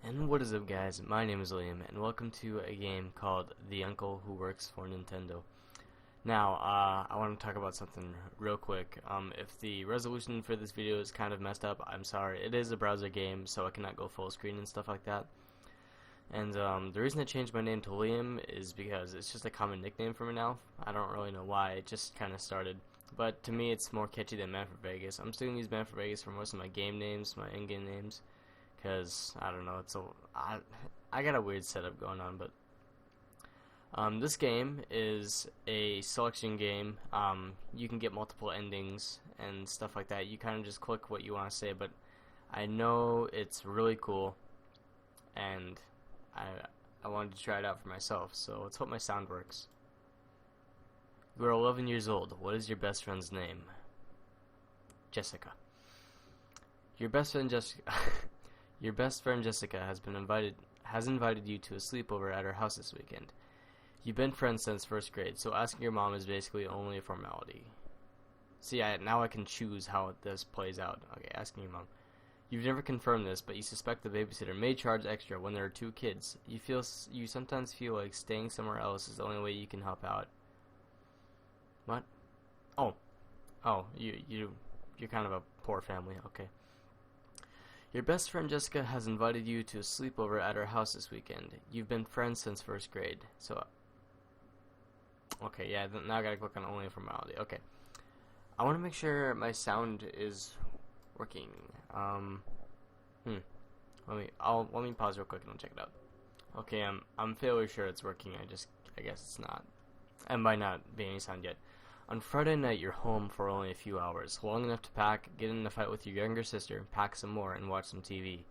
And what is up, guys? My name is Liam, and welcome to a game called The Uncle Who Works for Nintendo. Now, I want to talk about something real quick. If the resolution for this video is kind of messed up, I'm sorry. It is a browser game, so I cannot go full screen and stuff like that. And the reason I changed my name to Liam is because it's just a common nickname for me now. I don't really know why, it just kind of started. But to me, it's more catchy than Manfred Vegas. I'm still going to use Manfred Vegas for most of my game names, my in-game names. Because, I don't know, I got a weird setup going on, but this game is a selection game. You can get multiple endings and stuff like that. You kind of just click what you want to say, but I know it's really cool, and I wanted to try it out for myself, so let's hope my sound works. You are 11 years old. What is your best friend's name? Jessica. Your best friend Jessica... Your best friend Jessica has invited you to a sleepover at her house this weekend. You've been friends since first grade, so asking your mom is basically only a formality. See, now I can choose how this plays out. Okay, asking your mom. You've never confirmed this, but you suspect the babysitter may charge extra when there are two kids. You sometimes feel like staying somewhere else is the only way you can help out. What? Oh, you're kind of a poor family. Okay. Your best friend Jessica has invited you to a sleepover at her house this weekend. You've been friends since first grade, so... Okay, yeah, now I gotta click on only formality. Okay. I want to make sure my sound is working. Let me pause real quick and I'll check it out. Okay, I'm fairly sure it's working, I guess it's not. And by not being any sound yet. On Friday night, you're home for only a few hours, long enough to pack, get in a fight with your younger sister, pack some more, and watch some TV.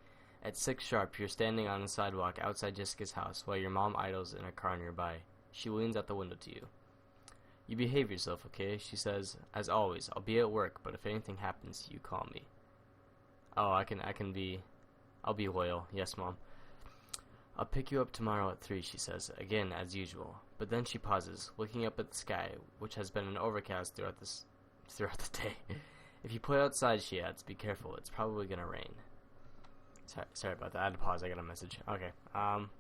At 6 sharp, you're standing on the sidewalk outside Jessica's house while your mom idles in a car nearby. She leans out the window to you. You behave yourself, okay? She says, as always, I'll be at work, but if anything happens, you call me. Oh, I'll be loyal. Yes, Mom. I'll pick you up tomorrow at 3, she says, again, as usual. But then she pauses, looking up at the sky, which has been an overcast throughout the day. If you play outside, she adds, be careful, it's probably gonna rain. Sorry about that, I had to pause, I got a message. Okay,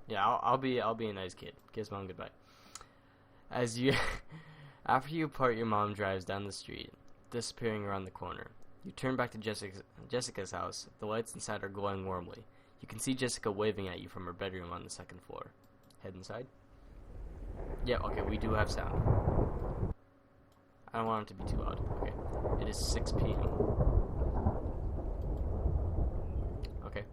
yeah, I'll be a nice kid. Kiss Mom goodbye. After you part, your mom drives down the street, disappearing around the corner. You turn back to Jessica's house. The lights inside are glowing warmly. You can see Jessica waving at you from her bedroom on the 2nd floor. Head inside. Yeah, okay, we do have sound. I don't want it to be too loud. Okay. It is 6 p.m. Okay.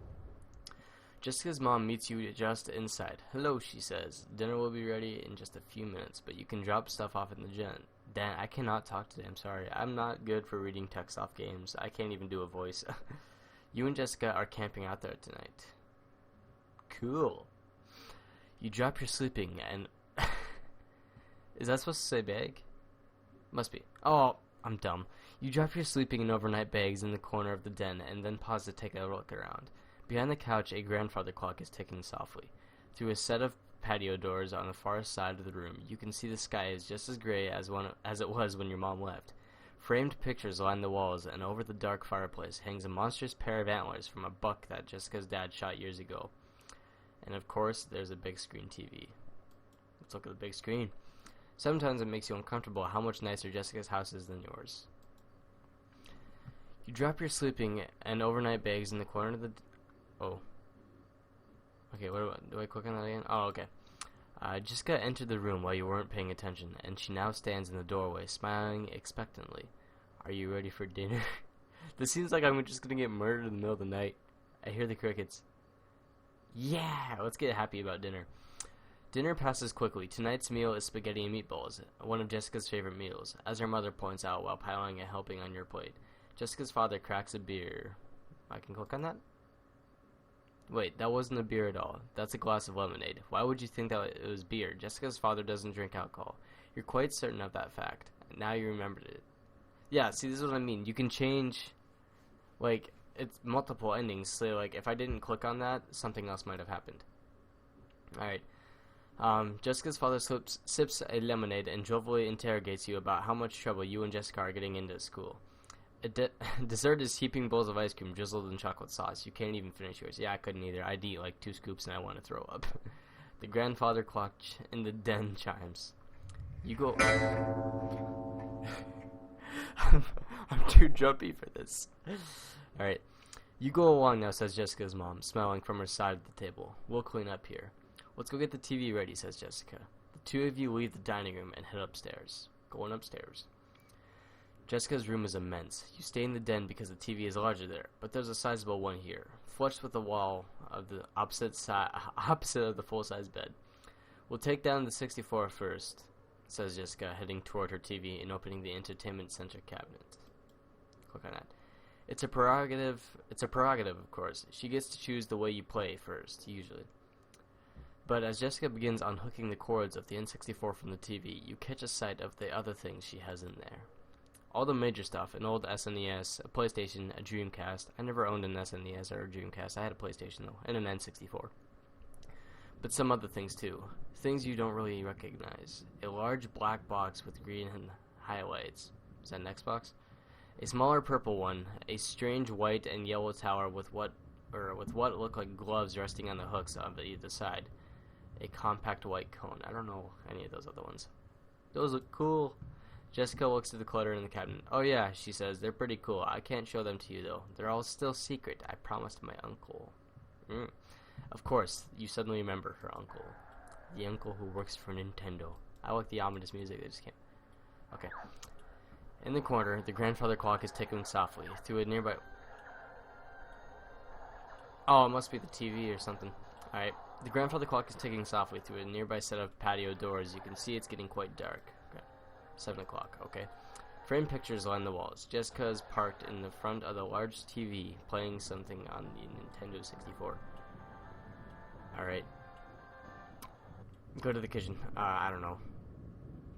Jessica's mom meets you just inside. Hello, she says. Dinner will be ready in just a few minutes, but you can drop stuff off in the den. Dan, I cannot talk today, I'm sorry. I'm not good for reading text off games. I can't even do a voice. You and Jessica are camping out there tonight. Cool. You drop your sleeping and... Is that supposed to say bag? Must be. Oh, I'm dumb. You drop your sleeping and overnight bags in the corner of the den and then pause to take a look around. Behind the couch, a grandfather clock is ticking softly. Through a set of patio doors on the far side of the room, you can see the sky is just as gray as it was when your mom left. Framed pictures line the walls, and over the dark fireplace hangs a monstrous pair of antlers from a buck that Jessica's dad shot years ago. And of course, there's a big screen TV. Let's look at the big screen. Sometimes it makes you uncomfortable how much nicer Jessica's house is than yours. You drop your sleeping and overnight bags in the corner of the... Oh. Okay, do I click on that again? Oh, okay. Jessica entered the room while you weren't paying attention, and she now stands in the doorway, smiling expectantly. Are you ready for dinner? This seems like I'm just gonna get murdered in the middle of the night. I hear the crickets. Yeah, let's get happy about dinner. Dinner passes quickly. Tonight's meal is spaghetti and meatballs, one of Jessica's favorite meals, as her mother points out while piling a helping on your plate. Jessica's father cracks a beer. I can click on that? Wait, that wasn't a beer at all. That's a glass of lemonade. Why would you think that it was beer? Jessica's father doesn't drink alcohol. You're quite certain of that fact. Now you remembered it. Yeah, see, this is what I mean. You can change, like, it's multiple endings. So, like, if I didn't click on that, something else might have happened. Alright. Jessica's father sips a lemonade and jovially interrogates you about how much trouble you and Jessica are getting into at school. Dessert is heaping bowls of ice cream drizzled in chocolate sauce. You can't even finish yours. Yeah, I couldn't either. I'd eat like 2 scoops and I want to throw up. The grandfather clock in the den chimes. You go... I'm too jumpy for this. Alright. You go along now, says Jessica's mom, smiling from her side of the table. We'll clean up here. Let's go get the TV ready, says Jessica. The two of you leave the dining room and head upstairs. Going upstairs. Jessica's room is immense. You stay in the den because the TV is larger there, but there's a sizable one here, flush with the wall of the opposite of the full-size bed. We'll take down the 64 first, says Jessica, heading toward her TV and opening the entertainment center cabinet. Click on that. It's a prerogative, of course. She gets to choose the way you play first, usually. But as Jessica begins unhooking the cords of the N64 from the TV, you catch a sight of the other things she has in there. All the major stuff, an old SNES, a PlayStation, a Dreamcast. I never owned an SNES or a Dreamcast. I had a PlayStation, though, and an N64. But some other things, too. Things you don't really recognize. A large black box with green highlights. Is that an Xbox? A smaller purple one. A strange white and yellow tower with what look like gloves resting on the hooks on either side. A compact white cone. I don't know any of those other ones. Those look cool. Jessica looks at the clutter in the cabinet. Oh yeah, she says, they're pretty cool. I can't show them to you though. They're all still secret. I promised my uncle. Of course, you suddenly remember her uncle. The uncle who works for Nintendo. I like the ominous music, they just can't. Okay. In the corner, the grandfather clock is ticking softly through a nearby... Oh, it must be the TV or something. Alright. The grandfather clock is ticking softly through a nearby set of patio doors. You can see it's getting quite dark. 7 o'clock, okay. Framed pictures line the walls. Jessica is parked in the front of the large TV, playing something on the Nintendo 64. Alright. Go to the kitchen. I don't know.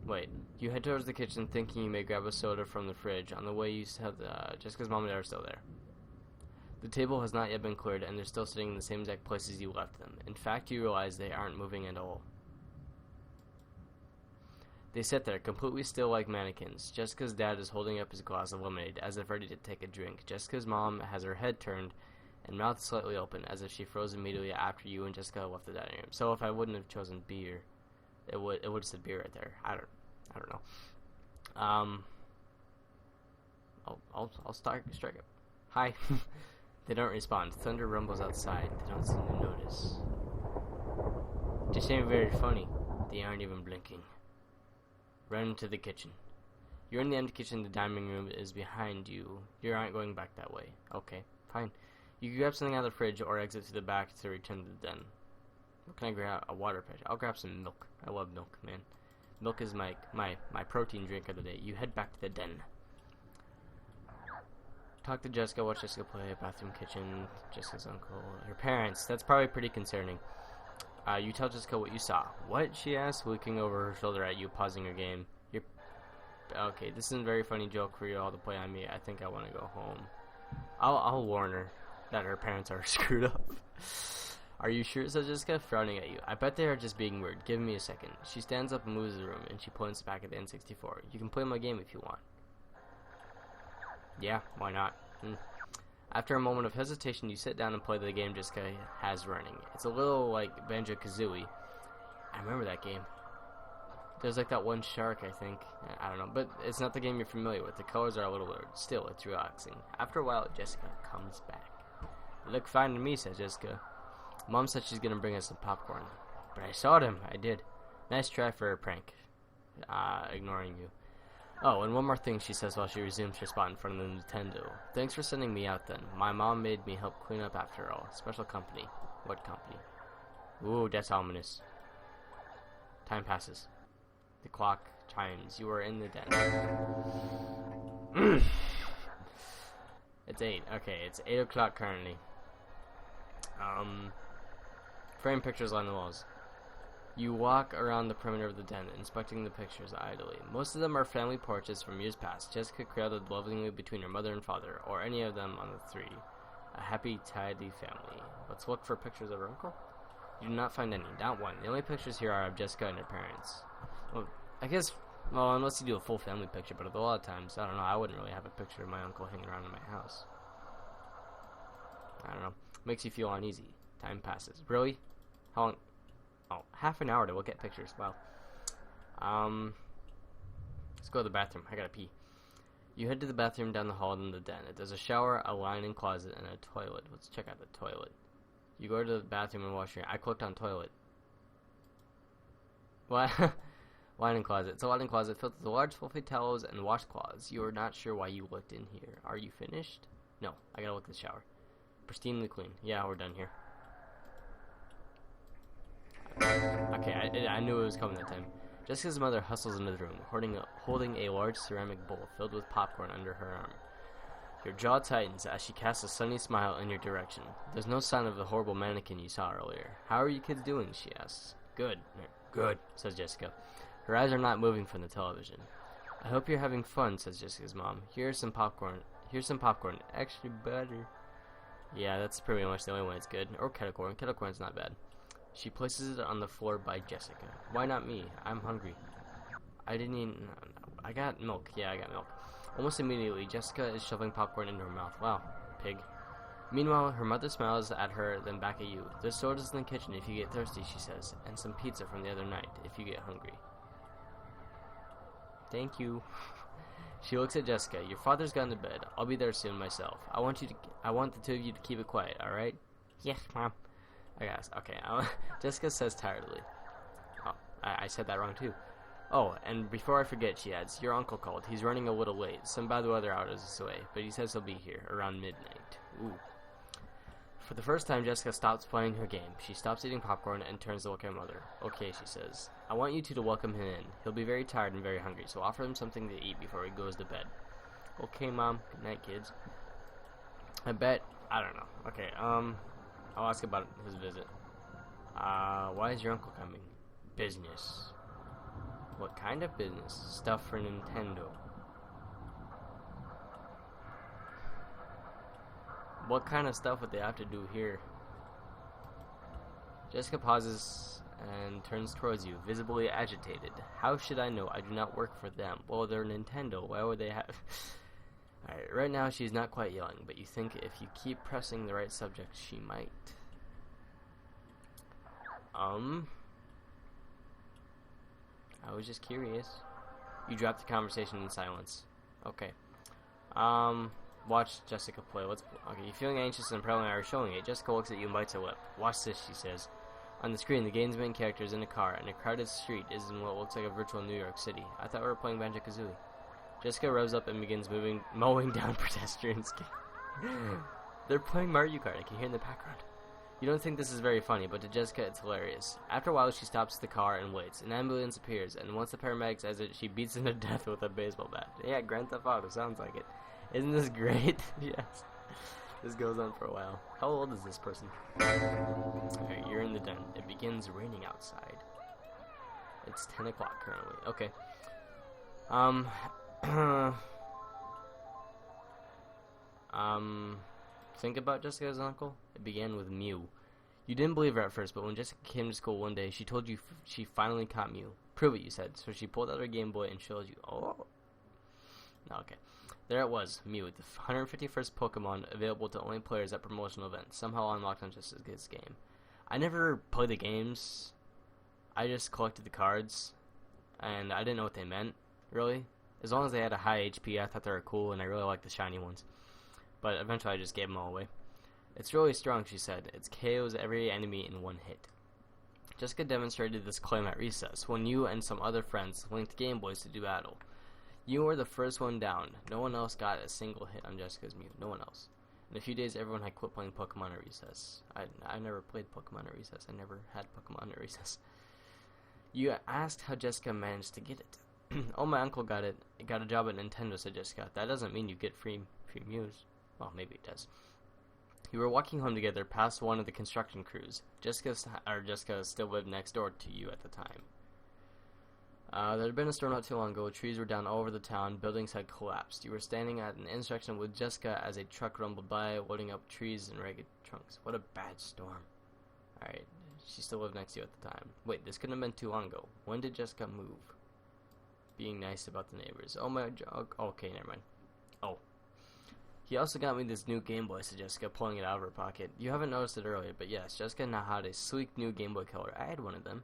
Wait. You head towards the kitchen thinking you may grab a soda from the fridge. On the way you have Jessica's mom and dad are still there. The table has not yet been cleared, and they're still sitting in the same exact places you left them. In fact, you realize they aren't moving at all. They sit there, completely still like mannequins. Jessica's dad is holding up his glass of lemonade, as if ready to take a drink. Jessica's mom has her head turned and mouth slightly open, as if she froze immediately after you and Jessica left the dining room. So if I wouldn't have chosen beer, it would have said beer right there. I don't know. I'll strike it. Hi. They don't respond. Thunder rumbles outside. They don't seem to notice. This ain't very funny. They aren't even blinking. Run into the kitchen. You're in the empty kitchen. The dining room is behind you. You aren't going back that way. Okay, fine. You can grab something out of the fridge or exit to the back to return to the den. What can I grab? A water pitcher. I'll grab some milk. I love milk, man. Milk is my protein drink of the day. You head back to the den. Talk to Jessica. Watch Jessica play. Bathroom, kitchen. Jessica's uncle. Her parents. That's probably pretty concerning. You tell Jessica what you saw. What? She asks, looking over her shoulder at you, pausing her game. Okay, this isn't a very funny joke for you all to play on me. I think I want to go home. I'll warn her that her parents are screwed up. Are you sure? Says Jessica, frowning at you. I bet they are just being weird. Give me a second. She stands up and moves the room, and she points back at the N64. You can play my game if you want. Yeah, why not? After a moment of hesitation, you sit down and play the game Jessica has running. It's a little like Banjo-Kazooie. I remember that game. There's like that one shark, I think. I don't know, but it's not the game you're familiar with. The colors are a little blurred. Still, it's relaxing. After a while, Jessica comes back. They look fine to me, says Jessica. Mom said she's gonna bring us some popcorn. But I saw them. I did. Nice try for a prank. Ignoring you. Oh, and one more thing, she says while she resumes her spot in front of the Nintendo. Thanks for sending me out then. My mom made me help clean up after all. Special company. What company? Ooh, that's ominous. Time passes. The clock chimes. You are in the den. It's 8. Okay, it's 8 o'clock currently. Frame pictures on the walls. You walk around the perimeter of the den, inspecting the pictures idly. Most of them are family portraits from years past. Jessica crowded lovingly between her mother and father, or any of them on the three. A happy, tidy family. Let's look for pictures of her uncle. You do not find any, not one. The only pictures here are of Jessica and her parents. Well, I guess Well, unless you do a full family picture, but a lot of times, I don't know, I wouldn't really have a picture of my uncle hanging around in my house. I don't know. Makes you feel uneasy. Time passes. Really? How long? Oh, half an hour to look at pictures. Wow. Let's go to the bathroom. I gotta pee. You head to the bathroom down the hall and the den. There's a shower, a linen closet, and a toilet. Let's check out the toilet. You go to the bathroom and wash your... I clicked on toilet. What? Linen closet. It's a linen closet filled with large fluffy towels and washcloths. You are not sure why you looked in here. Are you finished? No. I gotta look at the shower. Pristinely clean. Yeah, we're done here. Okay, I knew it was coming that time. Jessica's mother hustles into the room, holding a large ceramic bowl filled with popcorn under her arm. Your jaw tightens as she casts a sunny smile in your direction. There's no sign of the horrible mannequin you saw earlier. How are you kids doing? She asks. Good. Good, says Jessica. Her eyes are not moving from the television. I hope you're having fun, says Jessica's mom. Here's some popcorn. Extra butter. Yeah, that's pretty much the only way it's good. Or kettle corn. Kettle corn's not bad. She places it on the floor by Jessica. Why not me? I'm hungry. I didn't eat... No. I got milk. Yeah, I got milk. Almost immediately, Jessica is shoving popcorn into her mouth. Wow, pig. Meanwhile, her mother smiles at her, then back at you. There's sodas in the kitchen if you get thirsty, she says, and some pizza from the other night if you get hungry. Thank you. She looks at Jessica. Your father's gone to bed. I'll be there soon myself. I want the two of you to keep it quiet, alright? Yes, Mom. I guess. Okay. Jessica says tiredly. Oh, I said that wrong too. Oh, and before I forget, she adds, your uncle called. He's running a little late. Some bad weather out is this way, but he says he'll be here around midnight. Ooh. For the first time, Jessica stops playing her game. She stops eating popcorn and turns to look at her mother. Okay, she says. I want you two to welcome him in. He'll be very tired and very hungry, so offer him something to eat before he goes to bed. Okay, Mom. Good night, kids. I don't know. Okay, I'll ask about his visit. Why is your uncle coming? Business. What kind of business? Stuff for Nintendo. What kind of stuff would they have to do here? Jessica pauses and turns towards you, visibly agitated. How should I know? I do not work for them. Well, they're Nintendo. Why would they have... Alright, right now she's not quite yelling, but you think if you keep pressing the right subject, she might. I was just curious. You dropped the conversation in silence. Okay. Watch Jessica play. Okay, you feeling anxious and probably are showing it. Jessica looks at you and bites her lip. Watch this, she says. On the screen, the game's main character is in a car, and a crowded street is in what looks like a virtual New York City. I thought we were playing Banjo-Kazooie. Jessica revs up and begins mowing down pedestrians. They're playing Mario Kart. I can hear in the background. You don't think this is very funny, but to Jessica, it's hilarious. After a while, she stops the car and waits. An ambulance appears, and once the paramedics exit, she beats him to death with a baseball bat. Yeah, Grand Theft Auto, sounds like it. Isn't this great? Yes. This goes on for a while. How old is this person? Okay, you're in the den. It begins raining outside. It's 10 o'clock currently. Okay. Think about Jessica's uncle? It began with Mew. You didn't believe her at first, but when Jessica came to school one day, she told you she finally caught Mew. Prove it, you said. So she pulled out her Game Boy and showed you. Oh. Okay. There it was, Mew, the 151st Pokemon available to only players at promotional events, somehow unlocked on Jessica's game. I never played the games. I just collected the cards, and I didn't know what they meant, really. As long as they had a high HP, I thought they were cool, and I really liked the shiny ones. But eventually I just gave them all away. It's really strong, she said. It KOs every enemy in one hit. Jessica demonstrated this claim at recess, when you and some other friends linked Game Boys to do battle. You were the first one down. No one else got a single hit on Jessica's Mew. No one else. In a few days, everyone had quit playing Pokemon at recess. I never played Pokemon at recess. I never had Pokemon at recess. You asked how Jessica managed to get it. Oh, my uncle got it. Got a job at Nintendo, said Jessica. That doesn't mean you get free Mews. Well, maybe it does. You were walking home together past one of the construction crews. Jessica still lived next door to you at the time. There had been a storm not too long ago. Trees were down all over the town. Buildings had collapsed. You were standing at an intersection with Jessica as a truck rumbled by, loading up trees and ragged trunks. What a bad storm. Alright, she still lived next to you at the time. Wait, this couldn't have been too long ago. When did Jessica move? being nice about the neighbors. Oh my, okay, never mind. Oh. He also got me this new Game Boy, said Jessica, pulling it out of her pocket. You haven't noticed it earlier, but yes, Jessica now had a sleek new Game Boy Color. I had one of them.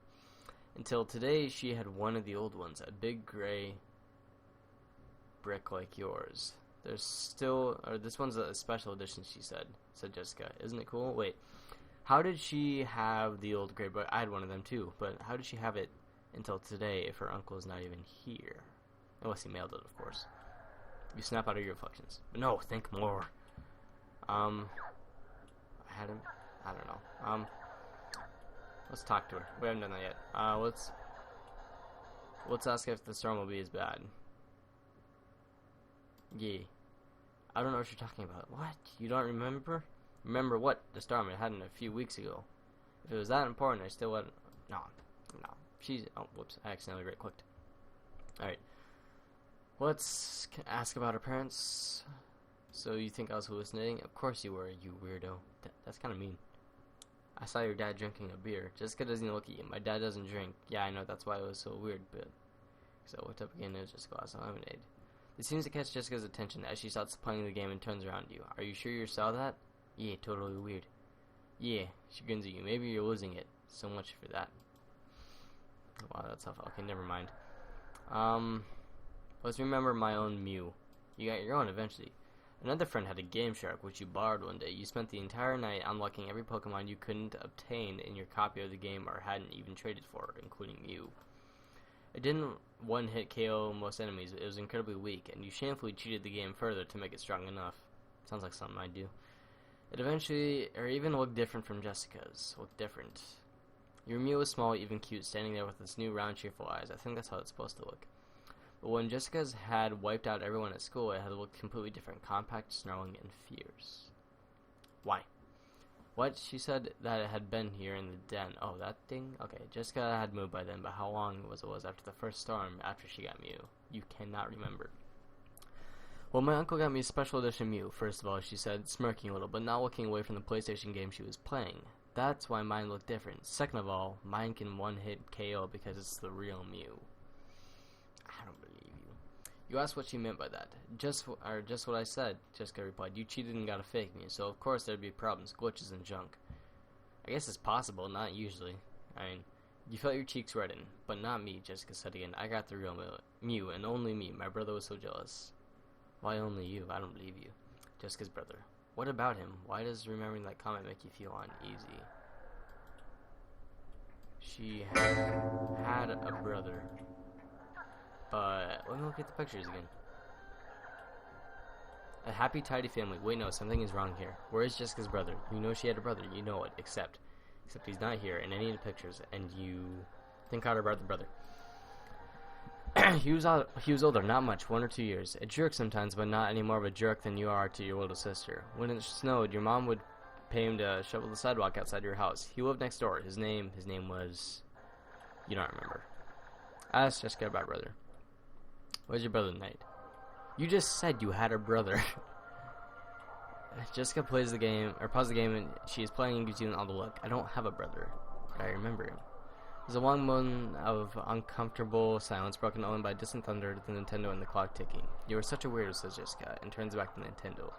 Until today, she had one of the old ones, a big gray brick like yours. There's still, or this one's a special edition, she said Jessica. Isn't it cool? Wait, how did she have the old gray brick? I had one of them too, but how did she have it until today if her uncle is not even here? Unless he mailed it, of course. You snap out of your reflections. But no, think more. I had him. I don't know. Let's talk to her. We haven't done that yet. Let's ask if the storm will be as bad. Yeah. I don't know what you're talking about. What? You don't remember? Remember what? The storm it happened a few weeks ago. If it was that important, I still wouldn't. No. She's. Oh, whoops. I accidentally right-clicked. Alright. Let's ask about her parents. So you think I was hallucinating? Of course you were, you weirdo. That's kind of mean. I saw your dad drinking a beer. Jessica doesn't look at you. My dad doesn't drink. Yeah, I know. That's why it was so weird. But so I looked up again. It was just a glass of lemonade. It seems to catch Jessica's attention as she starts playing the game and turns around to you. Are you sure you saw that? Yeah, totally weird. Yeah, she grins at you. Maybe you're losing it. So much for that. Wow, that's tough. Okay, never mind. Let's remember my own Mew. You got your own eventually. Another friend had a Game Shark, which you borrowed one day. You spent the entire night unlocking every Pokemon you couldn't obtain in your copy of the game or hadn't even traded for, including Mew. It didn't one-hit KO most enemies. It was incredibly weak, and you shamefully cheated the game further to make it strong enough. Sounds like something I'd do. It eventually, or even looked different from Jessica's. Looked different. Your Mew was small, even cute, standing there with its new round, cheerful eyes. I think that's how it's supposed to look. But when Jessica's had wiped out everyone at school, it had looked completely different. Compact, snarling, and fierce. Why? What? She said that it had been here in the den. Oh, that thing? Okay, Jessica had moved by then, but how long it was after the first storm after she got Mew? You cannot remember. Well, my uncle got me a special edition Mew, first of all, she said, smirking a little, but not looking away from the PlayStation game she was playing. That's why mine looked different. Second of all, mine can one-hit KO because it's the real Mew. I don't believe you. You asked what she meant by that. Just what I said, Jessica replied. You cheated and got a fake Mew, so of course there'd be problems, glitches, and junk. I guess it's possible, not usually. I mean, you felt your cheeks redden, but not me, Jessica said again. I got the real Mew, and only me. My brother was so jealous. Why only you? I don't believe you. Jessica's brother. What about him? Why does remembering that comment make you feel uneasy? She had a brother. But let me look at the pictures again. A happy, tidy family. Wait, no, something is wrong here. Where is Jessica's brother? You know she had a brother. You know it. Except he's not here in any of the pictures. And you think harder about the brother. He was older, not much, 1 or 2 years. A jerk sometimes, but not any more of a jerk than you are to your little sister. When it snowed, your mom would pay him to shovel the sidewalk outside your house. He lived next door. His name was... You don't remember. Ask Jessica about brother. Where's your brother tonight? You just said you had a brother. Jessica plays the game, or pauses the game, and she is playing and gives you all the look. I don't have a brother, but I remember him. There's a long moment of uncomfortable silence broken only by distant thunder, the Nintendo, and the clock ticking. You are such a weirdo, says Jessica, and turns back to Nintendo.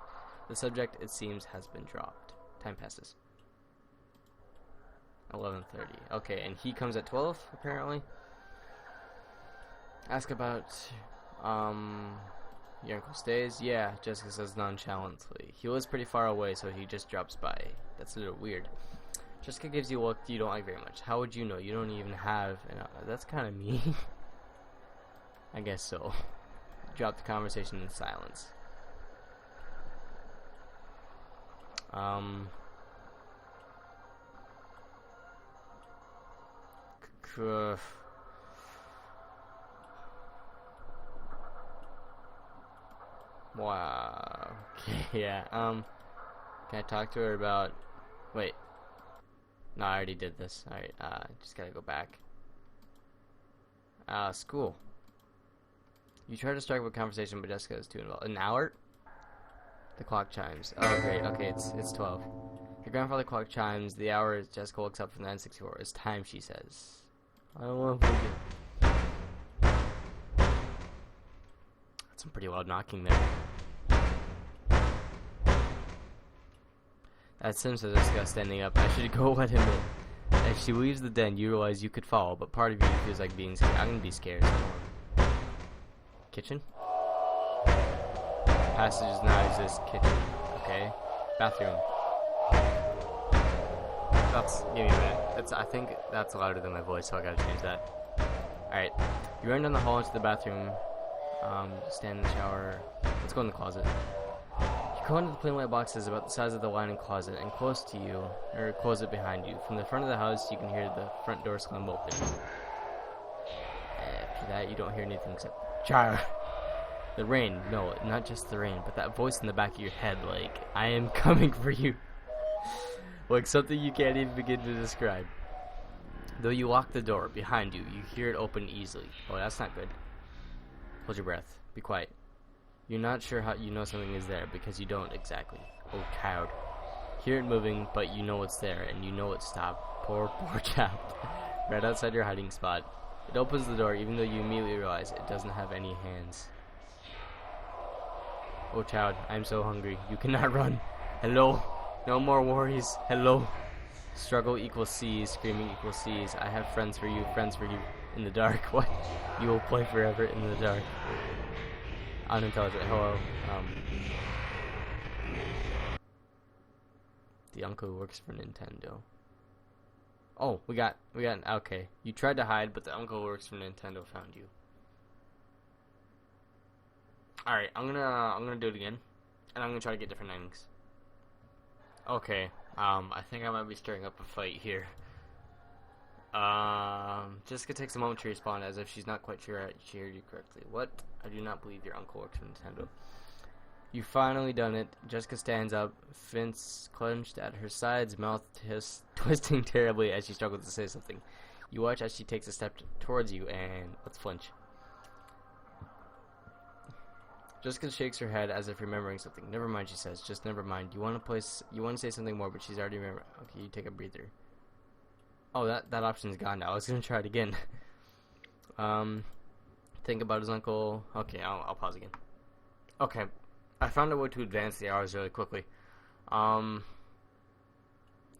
The subject, it seems, has been dropped. Time passes. 11:30. Okay, and he comes at 12, apparently. Ask about, your uncle stays? Yeah, Jessica says nonchalantly. He lives pretty far away, so he just drops by. That's a little weird. Jessica gives you a look you don't like very much. How would you know? You don't even have that's kind of mean. I guess so. Drop the conversation in silence. Wow. Okay, yeah. Can I talk to her about... Wait. No, I already did this. Alright, just gotta go back. School. You try to strike up a conversation, but Jessica is too involved. An hour? The clock chimes. Oh, great. Okay, it's 12. The grandfather clock chimes. The hour is Jessica looks up from the N64. It's time, she says. I don't want to forget. some pretty loud knocking there. That Simpson just got standing up. I should go let him in. As she leaves the den, you realize you could follow, but part of you feels like being scared. I'm gonna be scared. Kitchen? Passages now exist. Kitchen. Okay. Bathroom. Give me a minute. I think that's louder than my voice, so I gotta change that. Alright. You run down the hall into the bathroom. Stand in the shower. Let's go in the closet. You go into the plain white boxes about the size of the linen closet, and close to you, or close it behind you. From the front of the house, you can hear the front door slam open. After that, you don't hear anything except child. The rain. No, not just the rain, but that voice in the back of your head, like, I am coming for you. Like something you can't even begin to describe. Though you lock the door behind you, you hear it open easily. Oh, that's not good. Hold your breath. Be quiet. You're not sure how you know something is there, because you don't exactly. Oh, coward. Hear it moving, but you know it's there, and you know it's stopped. Poor chap. Right outside your hiding spot. It opens the door, even though you immediately realize it doesn't have any hands. Oh, child, I'm so hungry. You cannot run. Hello? No more worries. Hello? Struggle equals C's. Screaming equals C's. I have friends for you. Friends for you. In the dark. What? You will play forever in the dark. Unintelligent. Hello. The uncle who works for Nintendo. Oh, we got okay. You tried to hide, but the uncle who works for Nintendo found you. Alright, I'm gonna do it again. And I'm gonna try to get different endings. Okay, I think I might be stirring up a fight here. Jessica takes a moment to respond as if she's not quite sure she heard you correctly. What? I do not believe your uncle works for Nintendo. You've finally done it. Jessica stands up, fists clenched at her sides, mouth twisting terribly as she struggles to say something. You watch as she takes a step towards you and let's flinch. Jessica shakes her head as if remembering something. Never mind, she says. Just never mind. You want to say something more, but she's already remembered. Okay, you take a breather. Oh, that option's gone now. I was gonna try it again. Think about his uncle. Okay, I'll pause again. Okay, I found a way to advance the hours really quickly.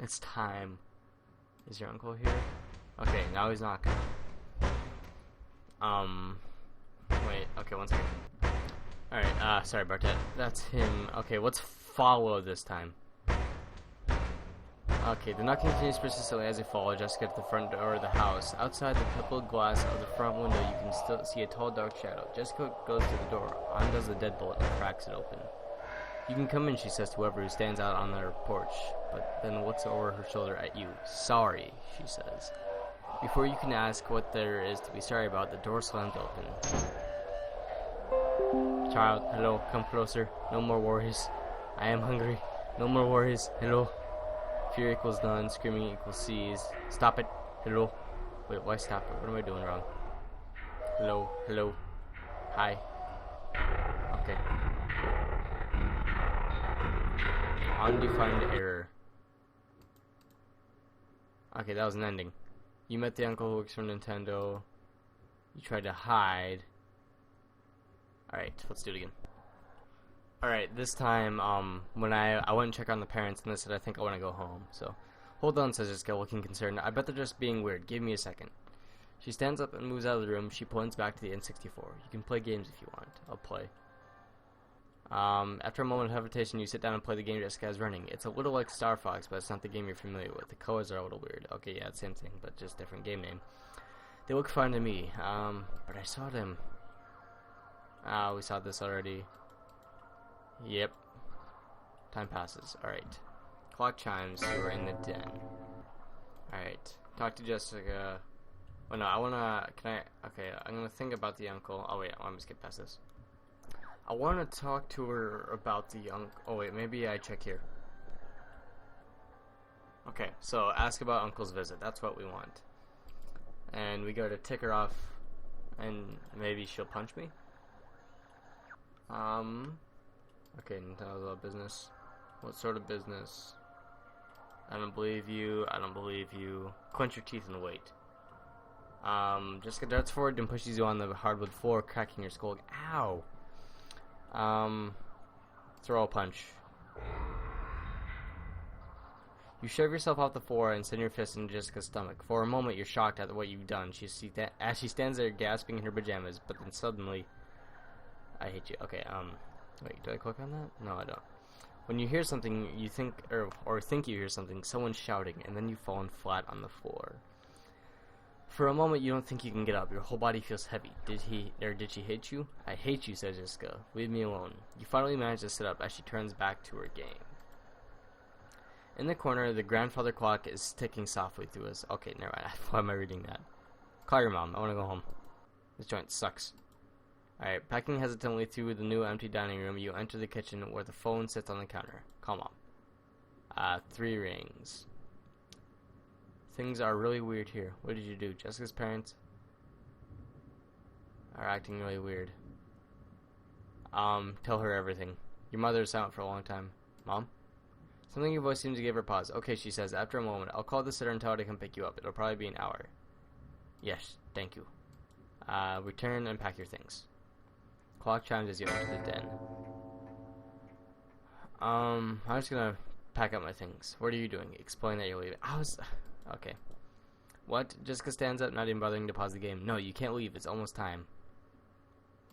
It's time. Is your uncle here? Okay, now he's knocking. Wait. Okay, one second. Alright, sorry about that. That's him. Okay, let's follow this time. Okay, the knocking continues persistently as they follow Jessica to the front door of the house. Outside the pebbled glass of the front window, you can still see a tall, dark shadow. Jessica goes to the door, undoes the deadbolt, and cracks it open. You can come in, she says to whoever who stands out on their porch, but then looks over her shoulder at you. Sorry, she says. Before you can ask what there is to be sorry about, the door slams open. Child, hello, come closer. No more worries. I am hungry. No more worries. Hello. Fear equals none. Screaming equals C's. Stop it. Hello. Wait, why stop it? What am I doing wrong? Hello. Hello. Hi. Okay. Undefined error. Okay, that was an ending. You met the uncle who works for Nintendo. You tried to hide. Alright, let's do it again. Alright, this time, when I went and checked on the parents, and they said, I think I want to go home. So, hold on, says Jessica, looking concerned. I bet they're just being weird. Give me a second. She stands up and moves out of the room. She points back to the N64. You can play games if you want. I'll play. After a moment of hesitation, you sit down and play the game Jessica is running. It's a little like Star Fox, but it's not the game you're familiar with. The colors are a little weird. Okay, yeah, it's the same thing, but just different game name. They look fine to me, but I saw them. We saw this already. Yep. Time passes. Alright. Clock chimes. You are in the den. Alright. Talk to Jessica. Oh no, okay, I'm gonna think about the uncle. Oh wait, let me skip past this. I wanna talk to her about the uncle. Oh wait, maybe I check here. Okay, so ask about uncle's visit. That's what we want. And we go to tick her off, and maybe she'll punch me? Okay, Nintendo's about business. What sort of business? I don't believe you. I don't believe you. Clench your teeth and wait. Jessica darts forward and pushes you on the hardwood floor, cracking your skull. Ow! Throw a punch. You shove yourself off the floor and send your fist into Jessica's stomach. For a moment, you're shocked at what you've done. As she stands there gasping in her pajamas, but then suddenly... I hate you. Okay, wait, do I click on that? No, I don't. When you hear something, you think, or think you hear something, someone's shouting, and then you've fallen flat on the floor. For a moment, you don't think you can get up. Your whole body feels heavy. Did she hit you? I hate you, says Jessica. Leave me alone. You finally manage to sit up as she turns back to her game. In the corner, the grandfather clock is ticking softly through us. Okay, never mind. Why am I reading that? Call your mom. I want to go home. This joint sucks. Alright, packing hesitantly through the new empty dining room, you enter the kitchen where the phone sits on the counter. Call mom. 3 rings. Things are really weird here. What did you do? Jessica's parents are acting really weird. Tell her everything. Your mother is silent for a long time. Mom? Something in your voice seems to give her pause. Okay, she says, after a moment. I'll call the sitter and tell her to come pick you up. It'll probably be an hour. Yes, thank you. Return and pack your things. Clock chimes as you enter the den. I'm just gonna pack up my things. What are you doing? Explain that you're leaving. Okay. What? Jessica stands up, not even bothering to pause the game. No, you can't leave. It's almost time.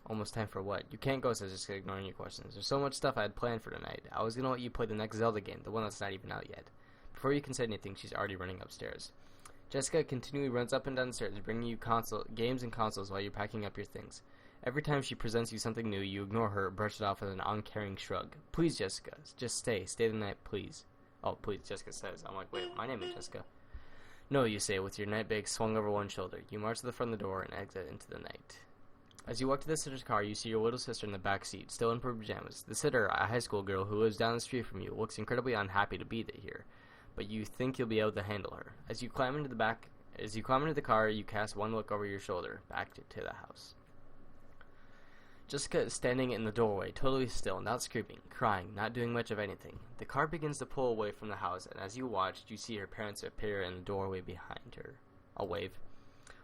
Almost time for what? You can't go, says Jessica, ignoring your questions. There's so much stuff I had planned for tonight. I was gonna let you play the next Zelda game, the one that's not even out yet. Before you can say anything, she's already running upstairs. Jessica continually runs up and down the stairs, bringing you games and consoles while you're packing up your things. Every time she presents you something new, you ignore her or brush it off with an uncaring shrug. Please, Jessica, just stay. Stay the night, please. Oh, please, Jessica says. I'm like, wait, my name is Jessica. No, you say, with your night bag swung over one shoulder. You march to the front of the door and exit into the night. As you walk to the sitter's car, you see your little sister in the back seat, still in her pajamas. The sitter, a high school girl who lives down the street from you, looks incredibly unhappy to be here, but you think you'll be able to handle her. As you climb into the car, you cast one look over your shoulder, back to the house. Jessica is standing in the doorway, totally still, not screaming, crying, not doing much of anything. The car begins to pull away from the house, and as you watch, you see her parents appear in the doorway behind her. A wave.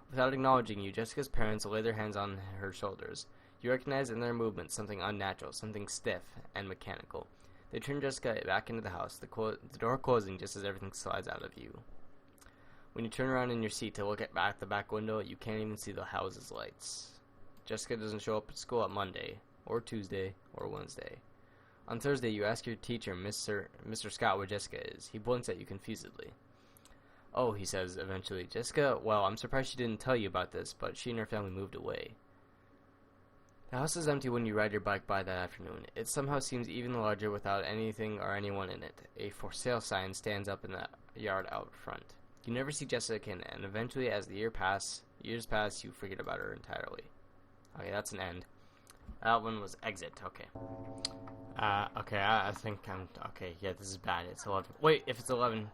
Without acknowledging you, Jessica's parents lay their hands on her shoulders. You recognize in their movements something unnatural, something stiff and mechanical. They turn Jessica back into the house, the door closing just as everything slides out of view. When you turn around in your seat to look at the back window, you can't even see the house's lights. Jessica doesn't show up at school on Monday, or Tuesday, or Wednesday. On Thursday, you ask your teacher, Mr. Scott, where Jessica is. He blinks at you confusedly. Oh, he says eventually. Jessica, well, I'm surprised she didn't tell you about this, but she and her family moved away. The house is empty when you ride your bike by that afternoon. It somehow seems even larger without anything or anyone in it. A for sale sign stands up in the yard out front. You never see Jessica again, and eventually, as the years pass, you forget about her entirely. Okay, that's an end. That one was exit. Okay. Okay, I think I'm... Okay, yeah, this is bad. It's 11. Wait, if it's 11...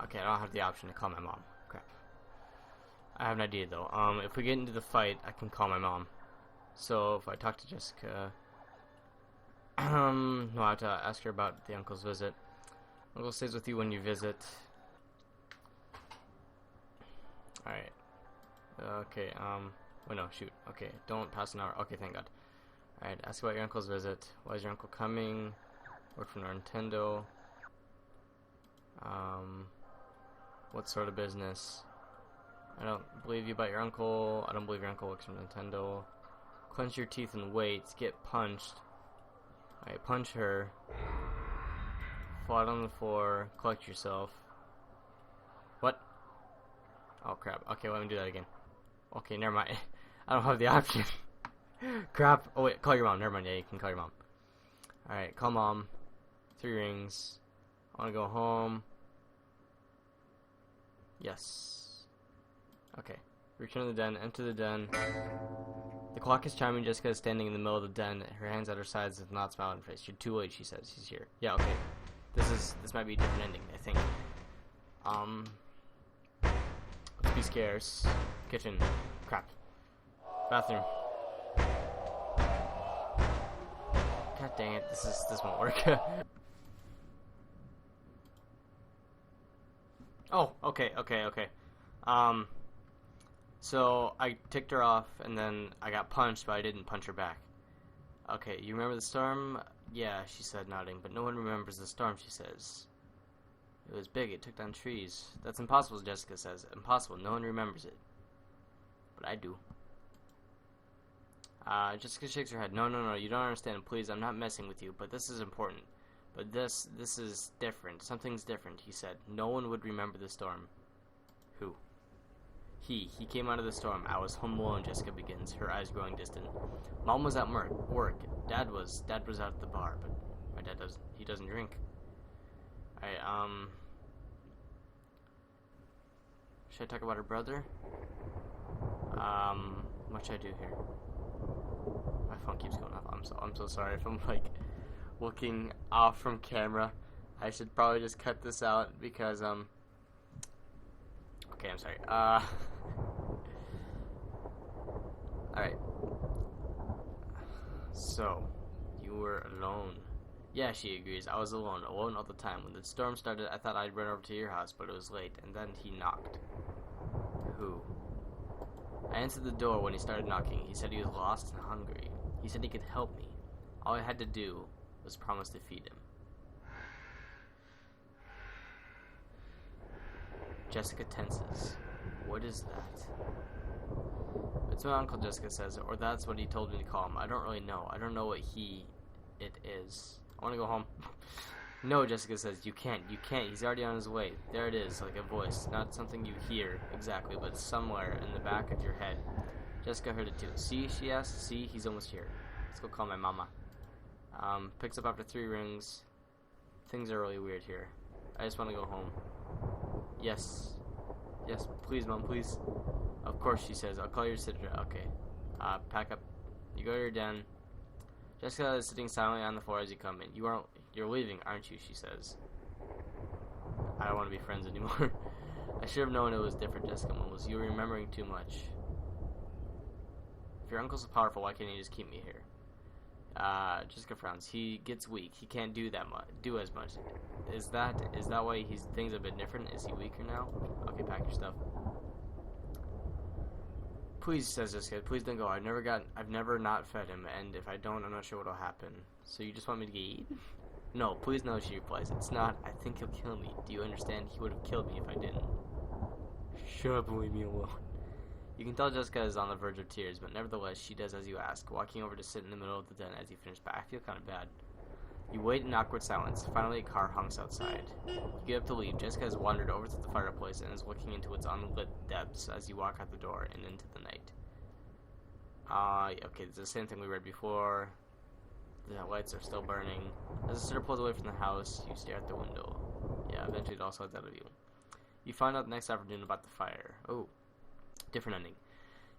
Okay, I don't have the option to call my mom. Crap. I have an idea, though. If we get into the fight, I can call my mom. So, if I talk to Jessica... no, I have to ask her about the uncle's visit. Uncle stays with you when you visit. Alright. Okay, wait, no, shoot. Okay, don't pass an hour. Okay, thank God. Alright, ask about your uncle's visit. Why is your uncle coming? Work for Nintendo. What sort of business? I don't believe you about your uncle. I don't believe your uncle works for Nintendo. Clench your teeth and wait. Get punched. Alright, punch her. Flat on the floor. Collect yourself. What? Oh, crap. Okay, let me do that again. Okay, never mind. I don't have the option. Crap. Oh, wait. Call your mom. Never mind. Yeah, you can call your mom. Alright, call mom. 3 rings. I want to go home. Yes. Okay. Return to the den. Enter the den. The clock is chiming. Jessica is standing in the middle of the den, her hands at her sides with not smiling face. You're too late, she says. She's here. Yeah, okay. This might be a different ending, I think. Let's be scarce. Kitchen. Crap. Bathroom. God dang it. This won't work. Oh, okay. So I ticked her off, and then I got punched, but I didn't punch her back. Okay, you remember the storm? Yeah, she said, nodding. But no one remembers the storm, she says. It was big. It took down trees. That's impossible, Jessica says. Impossible. No one remembers it. But I do. Jessica shakes her head. No, no, no. You don't understand. Please, I'm not messing with you. But this is important. But this is different. Something's different, he said. No one would remember the storm. Who? He came out of the storm. I was home alone, Jessica begins, her eyes growing distant. Mom was at work. Dad was out at the bar, but my dad doesn't drink. Should I talk about her brother? What should I do here? My phone keeps going off. I'm so sorry if I'm like looking off from camera. I should probably just cut this out because okay, I'm sorry. Alright. So, you were alone. Yeah, she agrees. I was alone all the time. When the storm started, I thought I'd run over to your house, but it was late, and then he knocked. Who? I answered the door when he started knocking. He said he was lost and hungry. He said he could help me. All I had to do was promise to feed him. Jessica tenses. What is that? It's my uncle, Jessica says, or that's what he told me to call him. I don't really know. I don't know what it is. I want to go home. No, Jessica says, you can't. He's already on his way. There it is, like a voice. Not something you hear exactly, but somewhere in the back of your head. Jessica heard it too. See, she asked. See, he's almost here. Let's go call my mama. Picks up after 3 rings. Things are really weird here. I just want to go home. Yes, please, Mom, please. Of course, she says. I'll call your sister. Okay. Pack up. You go to your den. Jessica is sitting silently on the floor as you come in. You're leaving, aren't you? She says. I don't want to be friends anymore. I should have known it was different, Jessica mumbles. You were remembering too much. If your uncle's so powerful, why can't he just keep me here? Jessica frowns. He gets weak. He can't do as much. Is that why things have been different? Is he weaker now? Okay, pack your stuff. Please, says Jessica. Please don't go. I've never not fed him, and if I don't, I'm not sure what'll happen. So you just want me to get eaten? No, please no, she replies. It's not. I think he'll kill me. Do you understand? He would have killed me if I didn't. Shut up and leave me alone. You can tell Jessica is on the verge of tears, but nevertheless, she does as you ask, walking over to sit in the middle of the den as you finish back. I feel kind of bad. You wait in awkward silence. Finally, a car honks outside. You get up to leave. Jessica has wandered over to the fireplace and is looking into its unlit depths as you walk out the door and into the night. Okay, it's the same thing we read before. The lights are still burning. As the sister pulls away from the house, you stare at the window. Yeah, eventually it all slides out of you. You find out the next afternoon about the fire. Oh, different ending.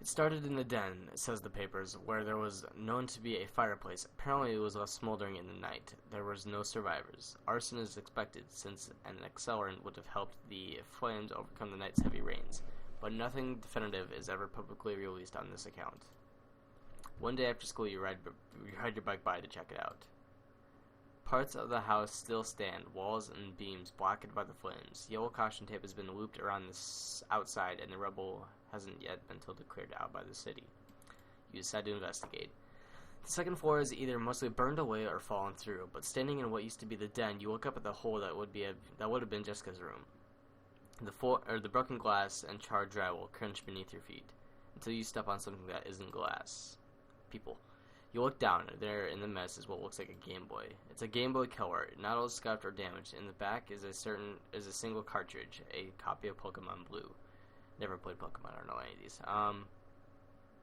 It started in the den, says the papers, where there was known to be a fireplace. Apparently it was left smoldering in the night. There was no survivors. Arson is expected, since an accelerant would have helped the flames overcome the night's heavy rains. But nothing definitive is ever publicly released on this account. One day after school, you ride your bike by to check it out. Parts of the house still stand, walls and beams blackened by the flames. Yellow caution tape has been looped around the outside, and the rubble hasn't yet been totally cleared out by the city. You decide to investigate. The second floor is either mostly burned away or fallen through, but standing in what used to be the den, you look up at the hole that would have been Jessica's room. The broken glass and charred drywall crunch beneath your feet, until you step on something that isn't glass. People. You look down, and there in the mess is what looks like a Game Boy. It's a Game Boy Color, not all scuffed or damaged. In the back is a single cartridge, a copy of Pokemon Blue. Never played Pokemon, I don't know any of these.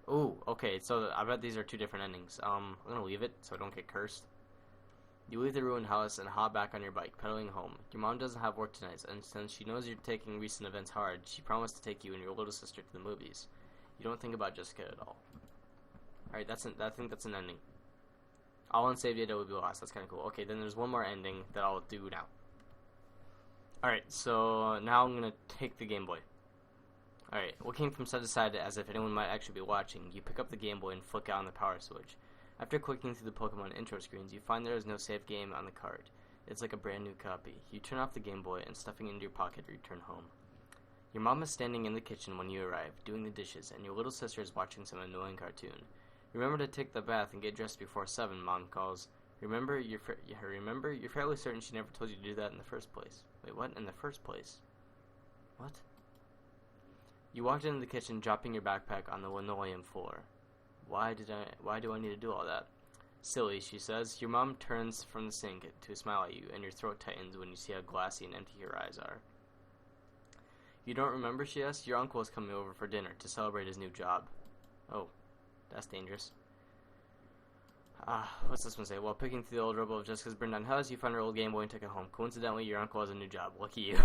Ooh, okay, so I bet these are 2 different endings. I'm gonna leave it so I don't get cursed. You leave the ruined house and hop back on your bike, pedaling home. Your mom doesn't have work tonight, and since she knows you're taking recent events hard, she promised to take you and your little sister to the movies. You don't think about Jessica at all. Alright, I think that's an ending. All unsaved data will be lost. That's kind of cool. Okay, then there's one more ending that I'll do now. Alright, so now I'm going to take the Game Boy. Alright, looking from side to side as if anyone might actually be watching, you pick up the Game Boy and flick on the power switch. After clicking through the Pokemon intro screens, you find there is no save game on the card. It's like a brand new copy. You turn off the Game Boy and stuffing it into your pocket, return home. Your mom is standing in the kitchen when you arrive, doing the dishes, and your little sister is watching some annoying cartoon. Remember to take the bath and get dressed before 7, Mom calls. Remember, you're fairly certain she never told you to do that in the first place. Wait, what? In the first place? What? You walked into the kitchen, dropping your backpack on the linoleum floor. Why do I need to do all that? Silly, she says. Your mom turns from the sink to smile at you, and your throat tightens when you see how glassy and empty your eyes are. You don't remember, she asks? Your uncle is coming over for dinner to celebrate his new job. Oh, that's dangerous. What's this one say? While picking through the old rubble of Jessica's burned down house, you found her old Game Boy and took it home. Coincidentally, your uncle has a new job. Lucky you.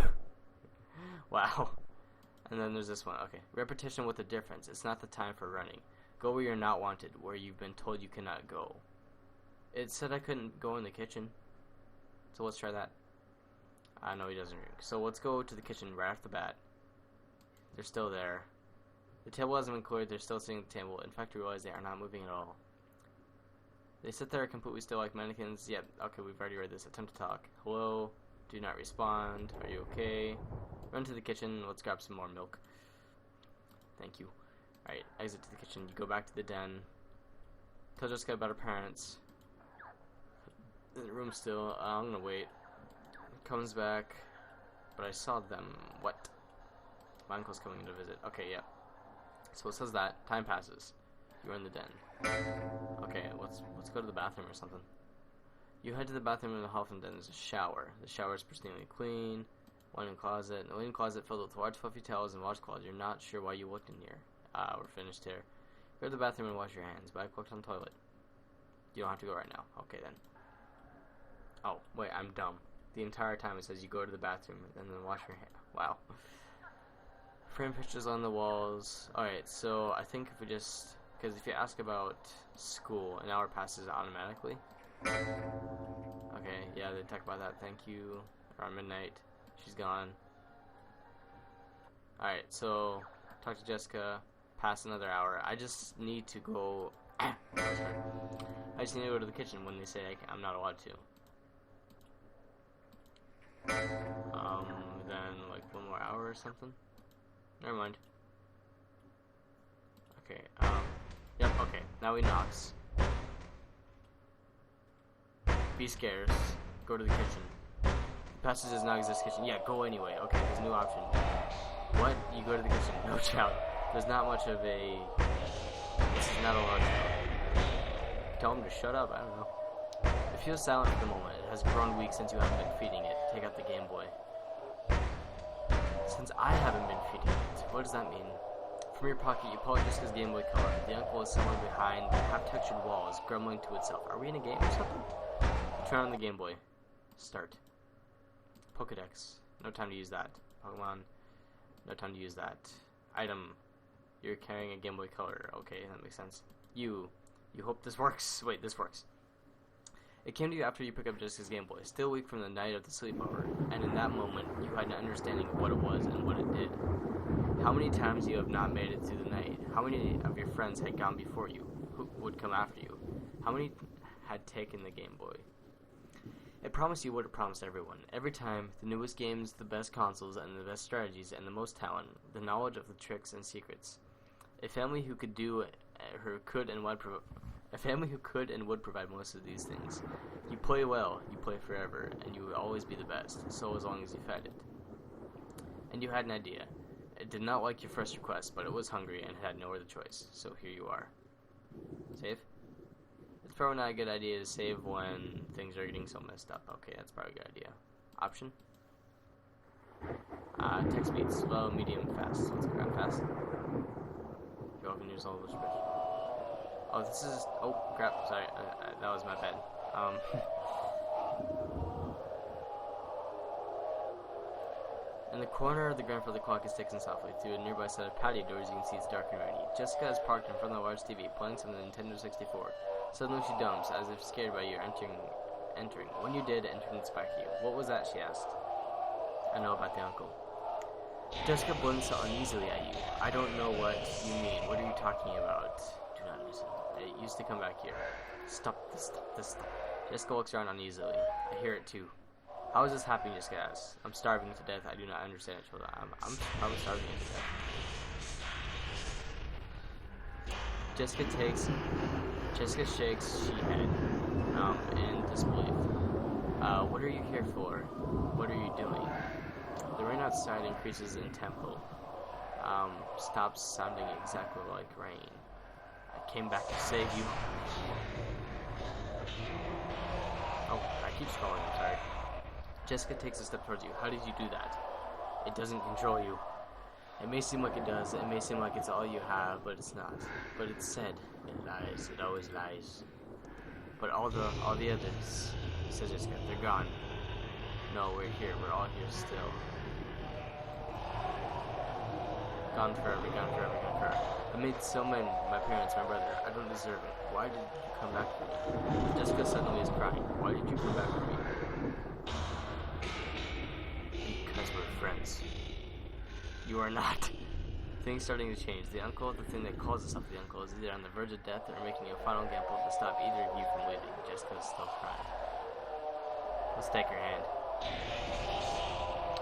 Wow. And then there's this one. Okay. Repetition with a difference. It's not the time for running. Go where you're not wanted, where you've been told you cannot go. It said I couldn't go in the kitchen. So let's try that. No, he doesn't drink. So let's go to the kitchen right off the bat. They're still there. The table hasn't been cleared. They're still sitting at the table. In fact, you realize they are not moving at all. They sit there completely still like mannequins. Yep, okay, we've already read this. Attempt to talk. Hello? Do not respond. Are you okay? Run to the kitchen. Let's grab some more milk. Thank you. Alright, exit to the kitchen. You go back to the den. Tell Jessica about her parents. In the room still. I'm gonna wait. Comes back. But I saw them. What? My uncle's coming to visit. Okay, yeah. So it says that. Time passes. You're in the den. Okay, let's go to the bathroom or something. You head to the bathroom in the Hoffman den. There's a shower. The shower is pristinely clean. Linen closet. The linen closet filled with large fluffy towels and washcloths. You're not sure why you looked in here. We're finished here. Go to the bathroom and wash your hands. But I clicked on the toilet. You don't have to go right now. Okay then. Oh, wait, I'm dumb. The entire time it says you go to the bathroom and then wash your hands. Wow. Frame pictures on the walls. Alright, so I think if we just... Because if you ask about school, an hour passes automatically. Okay, yeah, they talk about that. Thank you. Around midnight. She's gone. Alright, so talk to Jessica. Pass another hour. I just need to go... I just need to go to the kitchen when they say I'm not allowed to. Then like 1 more hour or something. Never mind. Okay, yep, okay. Now he knocks. Be scarce. Go to the kitchen. The passage does not exist kitchen. Yeah, go anyway. Okay, there's a new option. What? You go to the kitchen. No child. There's not much of a... This is not a large child. Tell him to shut up, I don't know. It feels silent for the moment. It has grown weak since you haven't been feeding it. Take out the Game Boy. Since I haven't been feeding it. What does that mean? From your pocket, you pull out Jessica's Game Boy Color. The uncle is somewhere behind the half-textured walls, grumbling to itself. Are we in a game or something? Turn on the Game Boy. Start. Pokedex. No time to use that. Pokemon. No time to use that. Item. You're carrying a Game Boy Color. Okay, that makes sense. You hope this works. Wait, this works. It came to you after you picked up Jessica's Game Boy, still weak from the night of the sleepover, and in that moment, you had an understanding of what it was and what it did. How many times you have not made it through the night? How many of your friends had gone before you? Who would come after you? How many had taken the Game Boy? It promised you what it promised everyone. Every time, the newest games, the best consoles, and the best strategies, and the most talent, the knowledge of the tricks and secrets. A family who could and would provide most of these things. You play well, you play forever, and you will always be the best, so as long as you fed it. And you had an idea. It did not like your first request, but it was hungry and had no other choice, so here you are. Save? It's probably not a good idea to save when things are getting so messed up. Okay, that's probably a good idea. Option? Text speed, slow, medium, fast. Let's go fast. Go up and use all those switch. Oh, this is... Oh, crap. Sorry. That was my bad. In the corner of the grandfather clock is ticking softly. Through a nearby set of patio doors, you can see it's dark and rainy. Jessica is parked in front of the large TV, playing some of the Nintendo 64. Suddenly she dumps, as if scared by you entering. When you did, enter and back at you. What was that, she asked. I know about the uncle. Jessica blinks uneasily at you. I don't know what you mean. What are you talking about? Do not listen. It used to come back here. Stop this. Jessica looks around uneasily. I hear it too. How is this happening, Jessica asks. I'm starving to death. I do not understand it, children. I'm probably starving to death. Jessica takes Jessica shakes she head in disbelief. What are you here for? What are you doing? The rain outside increases in tempo. Stops sounding exactly like rain. I came back to save you. Oh, I keep scrolling, I'm sorry. Jessica takes a step towards you. How did you do that? It doesn't control you. It may seem like it does, it may seem like it's all you have, but it's not. But it's said, it lies, it always lies. But all the others, says Jessica, they're gone. No, we're here, we're all here still. Gone forever, gone forever, gone forever. I made so many, my parents, my brother, I don't deserve it. Why did you come back for me? Jessica suddenly is crying. Why did you come back for me? Because we're friends. You are not. Things starting to change. The uncle, the thing that calls itself the uncle, is either on the verge of death or making a final gamble to stop either of you from leaving. Jessica's still crying. Let's take her hand.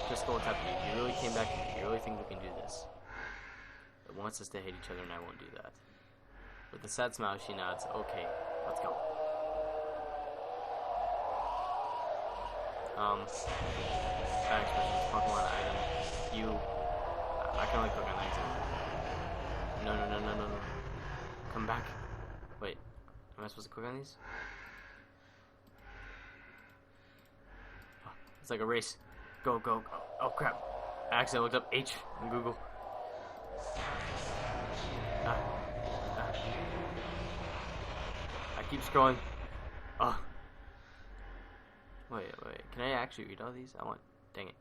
Jessica will tap you. You really came back to me. You really think we can do this? It wants us to hate each other and I won't do that. With a sad smile, she nods. Okay, let's go. Bad expressions, Pokemon item. You. I can only click on item. No. Come back. Wait, am I supposed to click on these? Oh, it's like a race. Go. Oh crap. I accidentally looked up H on Google. I keep scrolling. Oh. Wait. Can I actually read all these? Dang it.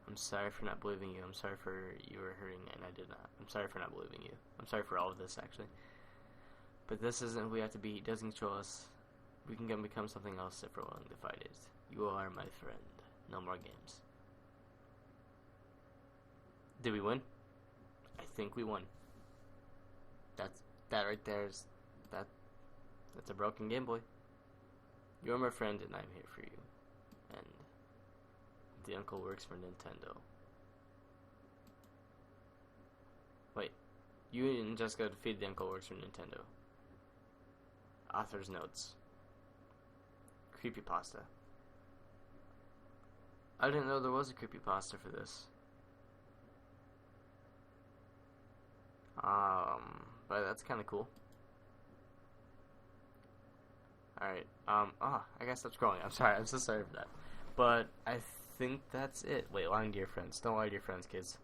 I'm sorry for not believing you. I'm sorry for you were hurting and I did not. I'm sorry for not believing you. I'm sorry for all of this, actually. But this isn't who we have to be. He doesn't control us. We can become something else if we're willing to fight it. You are my friend. No more games. Did we win? I think we won. That right there is... That's a broken Game Boy. You're my friend and I'm here for you. And... the uncle works for Nintendo. Wait, you and Jessica defeated the uncle works for Nintendo. Author's notes. Creepypasta. I didn't know there was a creepypasta for this. But that's kind of cool. Alright, I gotta stop scrolling. I'm sorry, I'm so sorry for that. But I think that's it. Wait, lying to your friends. Don't lie to your friends, kids.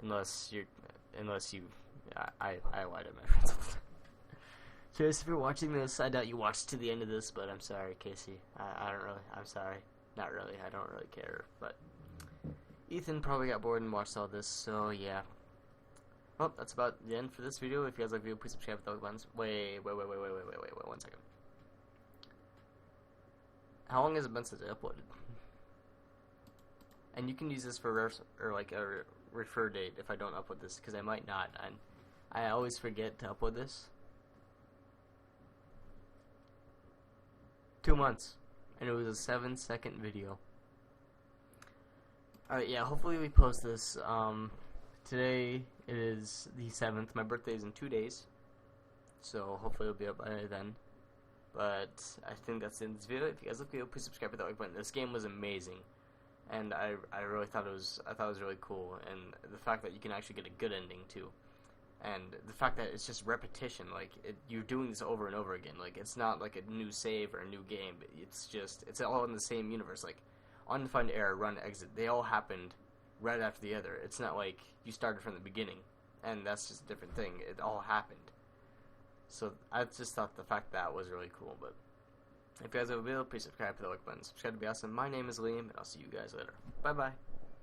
Unless you, I lie to my friends. Cheers, if you're watching this, I doubt you watched to the end of this, but I'm sorry, Casey. I'm sorry. Not really, I don't really care, but Ethan probably got bored and watched all this, so yeah. Well, that's about the end for this video. If you guys like the video, please subscribe with the like buttons. Wait, 1 second. How long has it been since I uploaded? And you can use this for a refer date if I don't upload this, because I might not, and I always forget to upload this. 2 months, and it was a 7-second video. Alright, yeah, hopefully we post this. Today is the 7th. My birthday is in 2 days, so hopefully it'll be up by then. But I think that's the end of this video. If you guys like the video, please subscribe with that like button. This game was amazing. And I really thought it was really cool, and the fact that you can actually get a good ending too, and the fact that it's just repetition, like you're doing this over and over again, like it's not like a new save or a new game, it's all in the same universe, like undefined error, run, exit, they all happened right after the other. It's not like you started from the beginning, and that's just a different thing. It all happened. So I just thought the fact that was really cool. But if you guys have a video, please subscribe to the like button. Subscribe to be awesome. My name is Liam, and I'll see you guys later. Bye bye.